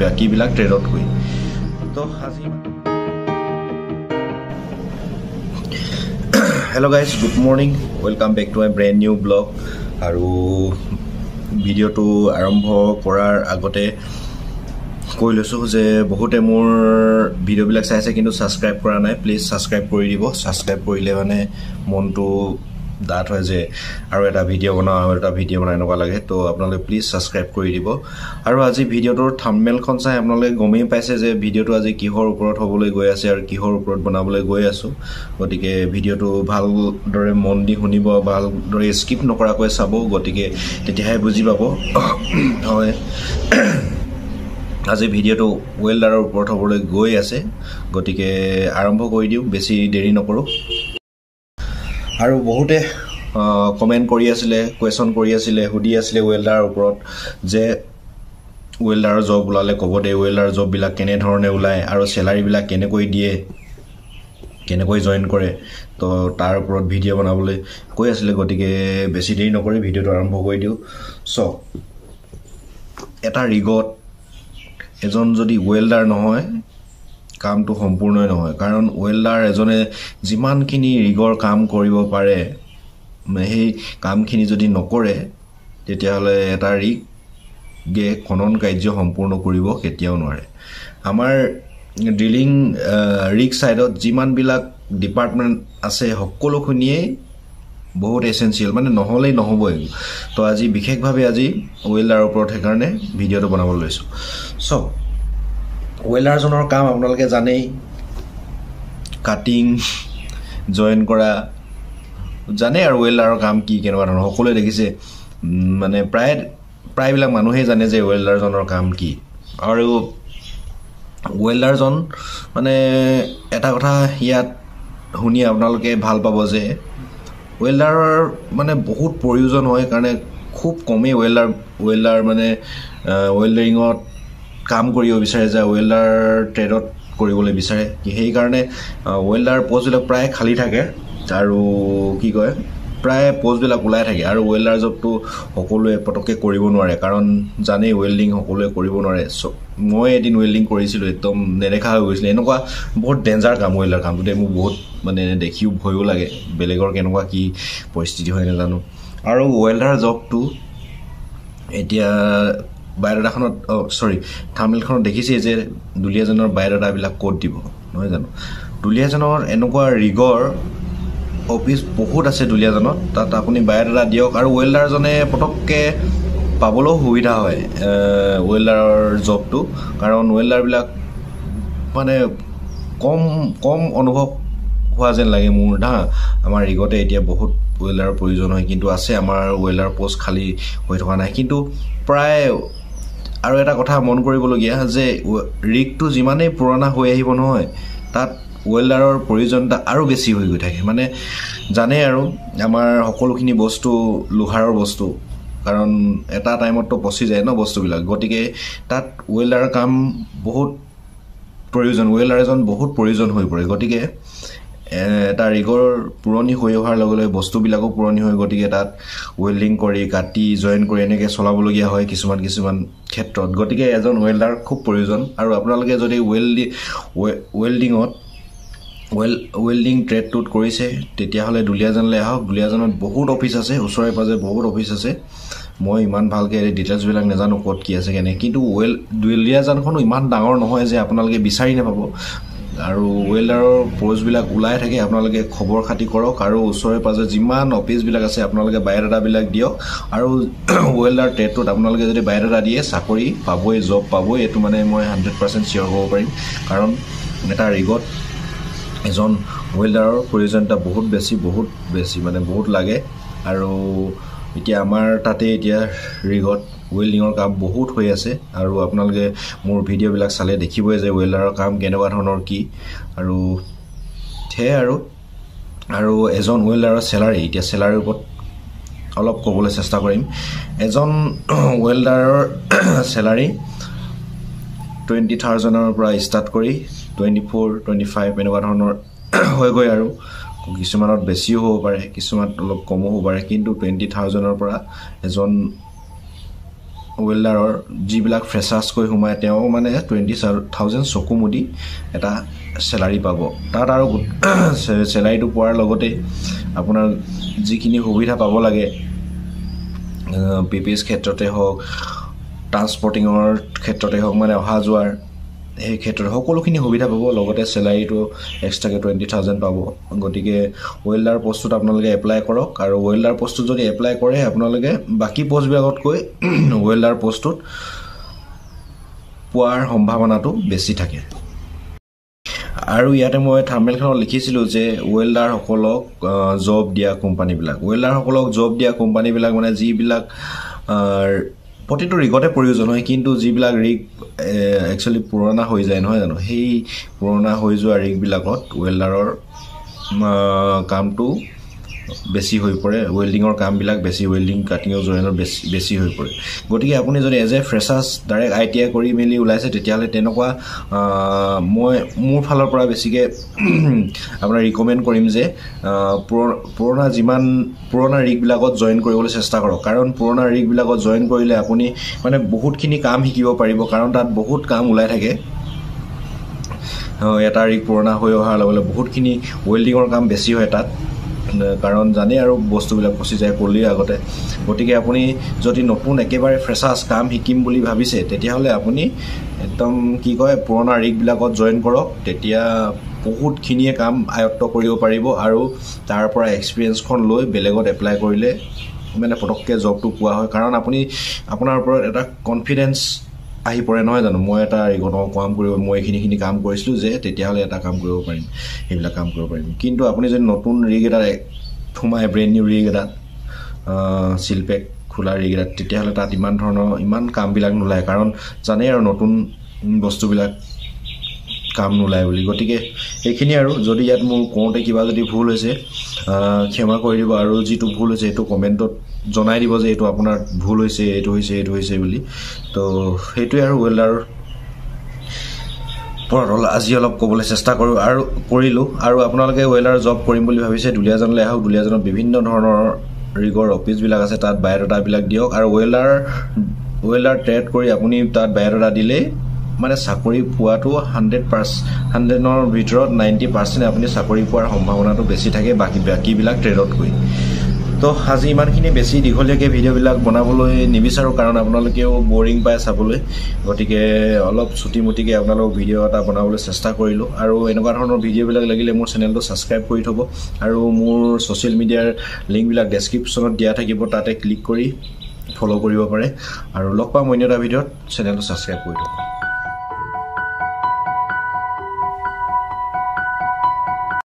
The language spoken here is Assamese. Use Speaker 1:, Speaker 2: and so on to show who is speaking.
Speaker 1: বাকীবিলাক ট্ৰেডত গৈ তো আজি Hello guys, good morning. Welcome back to my brand new vlog. আৰু ভিডিঅ'টো আৰম্ভ কৰাৰ আগতে কৈ লৈছো যে বহুতে মোৰ ভিডিঅ'বিলাক চাইছে কিন্তু সাবস্ক্ৰাইব কৰা নাই প্লিজ সাবস্ক্ৰাইব কৰি দিব সাবস্ক্ৰাইব কৰিলে মানে মনটো দাঁত হয় যে আৰু এটা ভিডিঅ' বনাও এনেকুৱা লাগে তো আপোনালোকে প্লিজ সাবস্ক্ৰাইব কৰি দিব আৰু আজি ভিডিঅ'টোৰ থাম্বনেইলখন চাই আপোনালোকে গমেই পাইছে যে ভিডিঅ'টো আজি কিহৰ ওপৰত হ'বলৈ গৈ আছে আৰু কিহৰ ওপৰত বনাবলৈ গৈ আছো গতিকে ভিডিঅ'টো ভালদৰে মন দি শুনিব ভালদৰে স্কিপ নকৰাকৈ চাব গতিকে তেতিয়াহে বুজি পাব হয় আজি ভিডিঅ'টো ৱেল্ডাৰৰ ওপৰত হ'বলৈ গৈ আছে গতিকে আৰম্ভ কৰি দিও বেছি দেৰি নকৰো আৰু বহুতে কমেন্ট কৰি আছিলে কোৱেশ্চন কৰি আছিলে হুডি আছিলে ৱেল্ডাৰৰ ওপৰত যে ৱেল্ডাৰৰ জব ওলালে ক'ব দে ৱেল্ডাৰৰ জব বিলাক কেনে ধৰণে ওলাই আৰু স্যালাৰি বিলাক কেনেকৈ দিয়ে কেনেকৈ জয়েন কৰে তো তাৰ ওপৰত ভিডিঅ' বনাবলৈ কৈ আছিলে গতিকে বেছি দেৰি নকৰি ভিডিঅ'টো আৰম্ভ কৰি দিও সো এটা ৰিগত এজন যদি ৱেল্ডাৰ নহয় কামটো সম্পূৰ্ণই নহয় কাৰণ ৱেল্ডাৰ এজনে যিমানখিনি ৰিগৰ কাম কৰিব পাৰে সেই কামখিনি যদি নকৰে তেতিয়াহলে এটা ৰিগে খনন কাৰ্য সম্পূৰ্ণ কৰিব কেতিয়াও নোৱাৰে আমাৰ ড্ৰিলিং ৰিগ সাইডত যিমান বিলাক ডিপাৰ্টমেন্ট আছে সকলোখিনিয়ে বহুত এসেনশিয়াল মানে নহলেই নহবই তো আজি বিশেষভাৱে আজি ৱেল্ডাৰৰ ওপৰত হেকাৰণে ভিডিঅ'টো বনাবলৈ লৈছো সো ৱেল্ডাৰ জনৰ কাম আপোনালোকে জানেই কাটিং জয়েন কৰা জানে আৰু ৱেল্ডাৰৰ কাম কি কেনেকুৱা ধৰণৰ সকলোৱে দেখিছে মানে প্ৰায় বিলাক মানুহে জানে যে ৱেল্ডাৰ জনৰ কাম কি আৰু ৱেল্ডাৰ জন মানে এটা কথা ইয়াত শুনি আপোনালোকে ভাল পাব যে ৱেল্ডাৰৰ মানে বহুত প্ৰয়োজন হয় কাৰণে খুব কমেই ৱেল্ডাৰ মানে ৱেল্ডাৰিঙত কাম কৰিব বিচাৰে যে ৱেল্ডাৰ ট্ৰেডত কৰিবলৈ বিচাৰে সেই কাৰণে ৱেল্ডাৰ পোষ্টবিলাক প্ৰায় খালি থাকে আৰু কি কয় প্ৰায় পোষ্টবিলাক ওলাই থাকে আৰু ৱেল্ডাৰ জবটো সকলোৱে পটকে কৰিব নোৱাৰে কাৰণ জানে ৱেল্ডিং সকলোৱে কৰিব নোৱাৰে মই এদিন ৱেল্ডিং কৰিছিলো একদম নেদেখা হৈ গৈছিল এনেকুৱা বহুত ডেঞ্জাৰ কাম ৱেল্ডাৰ কামটো দে মোক বহুত মানে দেখিও ভয়ও লাগে বেলেগৰ কেনেকুৱা কি পৰিস্থিতি হয় নাজানো আৰু ৱেল্ডাৰ জবটো এতিয়া বায়োডাটাখনত থাম্বনেইলখনত দেখিছে যে দুলিয়াজনৰ বায়োডাটাবিলাক কোড দিব নহয় জানো দুলিয়াজনৰ এনেকুৱা ৰিগৰ অফিস বহুত আছে দুলিয়াজনত তাত আপুনি বায়োডাটা দিয়ক আৰু ৱেল্ডাৰজনে পটককে পাবলৈও সুবিধা হয় ৱেল্ডাৰৰ জবটো কাৰণ ৱেল্ডাৰবিলাক মানে কম অনুভৱ হোৱা যেন লাগে মোৰ না আমাৰ ৰিগতে এতিয়া বহুত ৱেল্ডাৰৰ প্ৰয়োজন হয় কিন্তু আছে আমাৰ ৱেল্ডাৰ পোষ্ট খালি হৈ থকা নাই কিন্তু প্ৰায় আৰু এটা কথা মন কৰিবলগীয়া যে ৰিগটো যিমানেই পুৰণা হৈ আহিব নহয় তাত ৱেল্ডাৰৰ প্ৰয়োজনতা আৰু বেছি হৈ গৈ থাকে মানে জানে আৰু আমাৰ সকলোখিনি বস্তু লোহাৰৰ বস্তু কাৰণ এটা টাইমত পচি যায় ন বস্তুবিলাক গতিকে তাত ৱেল্ডাৰৰ কাম বহুত প্ৰয়োজন ৱেল্ডাৰ এজন বহুত প্ৰয়োজন হৈ পৰে গতিকে এটা ৰিগৰ পুৰণি হৈ অহাৰ লগে লগে বস্তুবিলাকো পুৰণি হৈ গতিকে তাত ৱেল্ডিং কৰি কাটি জয়েন কৰি এনেকৈ চলাবলগীয়া হয় কিছুমান ক্ষেত্ৰত গতিকে এজন ৱেল্ডাৰ খুব প্ৰয়োজন আৰু আপোনালোকে যদি ৱেল্ডিং ট্ৰেডটোত কৰিছে তেতিয়াহ'লে দুলিয়াজনলৈ আহক দুলিয়াজনত বহুত অফিচ আছে ওচৰে পাজৰে বহুত অফিচ আছে মই ইমান ভালকৈ ডিটেইলছবিলাক নাজানো ক'ত কি আছে কেনে কিন্তু দুলিয়াজনখনো ইমান ডাঙৰ নহয় যে আপোনালোকে বিচাৰি নাপাব আৰু ৱেল্ডাৰৰ পোষ্টবিলাক ওলাই থাকে আপোনালোকে খবৰ খাতি কৰক আৰু ওচৰে পাজৰে যিমান অফিচবিলাক আছে আপোনালোকে বায়োডাটাবিলাক দিয়ক আৰু ৱেল্ডাৰ ট্ৰেডটোত আপোনালোকে যদি বায়োডাটা দিয়ে চাকৰি পাবই জব পাবই এইটো মানে মই 100% চিয়ৰ হ'ব পাৰিম কাৰণ এটা ৰিগত এজন ৱেল্ডাৰৰ প্ৰয়োজনীয়তা বহুত বেছি মানে বহুত লাগে আৰু এতিয়া আমাৰ তাতে এতিয়া ৰিগত ৱেল্ডিঙৰ কাম বহুত হৈ আছে আৰু আপোনালোকে মোৰ ভিডিঅ'বিলাক চালে দেখিবই যে ৱেল্ডাৰৰ কাম কেনেকুৱা ধৰণৰ কি আৰু আৰু এজন ৱেল্ডাৰৰ স্যালাৰি এতিয়া স্যালাৰিৰ ওপৰত অলপ ক'বলৈ চেষ্টা কৰিম এজন ৱেল্ডাৰৰ স্যালাৰি 20,000 ৰ পৰা ষ্টাৰ্ট কৰি 24 25 এনেকুৱা ধৰণৰ হৈ গৈ আৰু কিছুমানত বেছিও হ'ব পাৰে কিছুমানত অলপ কমো হ'ব পাৰে কিন্তু 20,000 ৰ পৰা এজন ৱেল্ডাৰৰ যিবিলাক ফ্ৰেছাৰ্ছকৈ সোমায় তেওঁ মানে 20,000 চকু মুদি এটা চেলাৰী পাব তাত আৰু চেলাৰীটো পোৱাৰ লগতে আপোনাৰ যিখিনি সুবিধা পাব লাগে PPS ক্ষেত্ৰতে হওক ট্ৰান্সপৰ্টিঙৰ ক্ষেত্ৰতে হওক মানে অহা যোৱাৰ এই ক্ষেত্ৰত সকলোখিনি সুবিধা পাব লগতে চেলাৰীটো এক্সট্ৰাকৈ 20,000 পাব গতিকে ৱেল্ডাৰ পোষ্টটোত আপোনালোকে এপ্লাই কৰক আৰু ৱেল্ডাৰ পোষ্টটোত যদি এপ্লাই কৰে আপোনালোকে বাকী পোষ্টবিলাকতকৈ ৱেল্ডাৰ পোষ্টটোত পোৱাৰ সম্ভাৱনাটো বেছি থাকে আৰু ইয়াতে মই থাম্বনেইলখনত লিখিছিলোঁ যে ৱেল্ডাৰসকলক জব দিয়া কোম্পানীবিলাক ৱেল্ডাৰসকলক জব দিয়া কোম্পানীবিলাক মানে যিবিলাক প্ৰতিটো ৰিগতে প্ৰয়োজন হয় কিন্তু যিবিলাক ৰিগ একচুৱেলি পুৰণা হৈ যায় নহয় জানো সেই পুৰণা হৈ যোৱা ৰিগবিলাকত ৱেল্ডাৰৰ কামটো বেছি হৈ পৰে ৱেল্ডিঙৰ কামবিলাক বেছি ৱেল্ডিং কাটিঙৰ জইনৰ বেছি হৈ পৰে গতিকে আপুনি যদি as a freshers direct ITI কৰি মেলি ওলাইছে তেতিয়াহ'লে তেনেকুৱা মই মোৰ ফালৰ পৰা বেছিকৈ আপোনাৰ ৰিকমেণ্ড কৰিম যে পুৰণা ৰিগবিলাকত জইন কৰিবলৈ চেষ্টা কৰক কাৰণ পুৰণা ৰিগবিলাকত জইন কৰিলে আপুনি মানে বহুতখিনি কাম শিকিব পাৰিব কাৰণ তাত বহুত কাম ওলাই থাকে এটা ৰিগ পুৰণা হৈ অহাৰ লগে লগে বহুতখিনি ৱেল্ডিঙৰ কাম বেছি হয় তাত কাৰণ জানে আৰু বস্তুবিলাক ফচি যায় পলিৰ আগতে গতিকে আপুনি যদি নতুন একেবাৰে ফ্ৰেছাৰ্ছ কাম শিকিম বুলি ভাবিছে তেতিয়াহ'লে আপুনি একদম কি কয় পুৰণা ৰিগবিলাকত জইন কৰক তেতিয়া বহুতখিনিয়ে কাম আয়ত্ব কৰিব পাৰিব আৰু তাৰ পৰা এক্সপিৰিয়েঞ্চখন লৈ বেলেগত এপ্লাই কৰিলে মানে পটককৈ জবটো পোৱা হয় কাৰণ আপুনি আপোনাৰ ওপৰত এটা কনফিডেঞ্চ আহি পৰে নহয় জানো মই এটা ৰিগত কাম কৰিব মই এইখিনি কাম কৰিছিলোঁ যে তেতিয়াহ'লে এটা কাম কৰিব পাৰিম সেইবিলাক কাম কৰিব পাৰিম কিন্তু আপুনি যদি নতুন ৰিগ এটা সোমায় ব্ৰেণ্ড নিউ ৰিগ এটাত চিলপেক খোলা ৰিগ এটাত তেতিয়াহ'লে তাত ইমান কামবিলাক নোলায় কাৰণ জানেই আৰু নতুন বস্তুবিলাক কাম নোলায় বুলি গতিকে এইখিনি আৰু যদি ইয়াত মোৰ কওঁতে কিবা যদি ভুল হৈছে ক্ষমা কৰি দিব আৰু যিটো ভুল হৈছে সেইটো কমেণ্টত জনাই দিব যে এইটো আপোনাৰ ভুল হৈছে এইটো হৈছে বুলি তো সেইটোৱে আৰু ৱেল্ডাৰ আজি অলপ ক'বলৈ চেষ্টা কৰিলোঁ আৰু আপোনালোকে ৱেল্ডাৰ জব কৰিম বুলি ভাবিছে দুলীয়াজানলৈ আহক দুলীয়াজানত বিভিন্ন ধৰণৰ ৰিগৰ অফিচবিলাক আছে তাত বায়'ডাটাবিলাক দিয়ক আৰু ৱেল্ডাৰ ট্ৰেড কৰি আপুনি তাত বায়'ডাটা দিলেই মানে চাকৰি পোৱাটো 100%ৰ ভিতৰত 90% আপুনি চাকৰি পোৱাৰ সম্ভাৱনাটো বেছি থাকে বাকীবিলাক ট্ৰেডতকৈ তো আজি ইমানখিনি বেছি দীঘলীয়াকৈ ভিডিঅ'বিলাক বনাবলৈ নিবিচাৰোঁ কাৰণ আপোনালোকেও বৰিং পায় চাবলৈ গতিকে অলপ চুটিমুটিকৈ আপোনালোকক ভিডিঅ' এটা বনাবলৈ চেষ্টা কৰিলোঁ আৰু এনেকুৱা ধৰণৰ ভিডিঅ'বিলাক লাগিলে মোৰ চেনেলটো ছাবস্ক্ৰাইব কৰি থ'ব আৰু মোৰ ছ'চিয়েল মিডিয়াৰ লিংকবিলাক ডেছক্ৰিপশ্যনত দিয়া থাকিব তাতে ক্লিক কৰি ফ'ল' কৰিব পাৰে আৰু লগ পাম অন্য এটা ভিডিঅ'ত চেনেলটো ছাবস্ক্ৰাইব কৰি থ'ব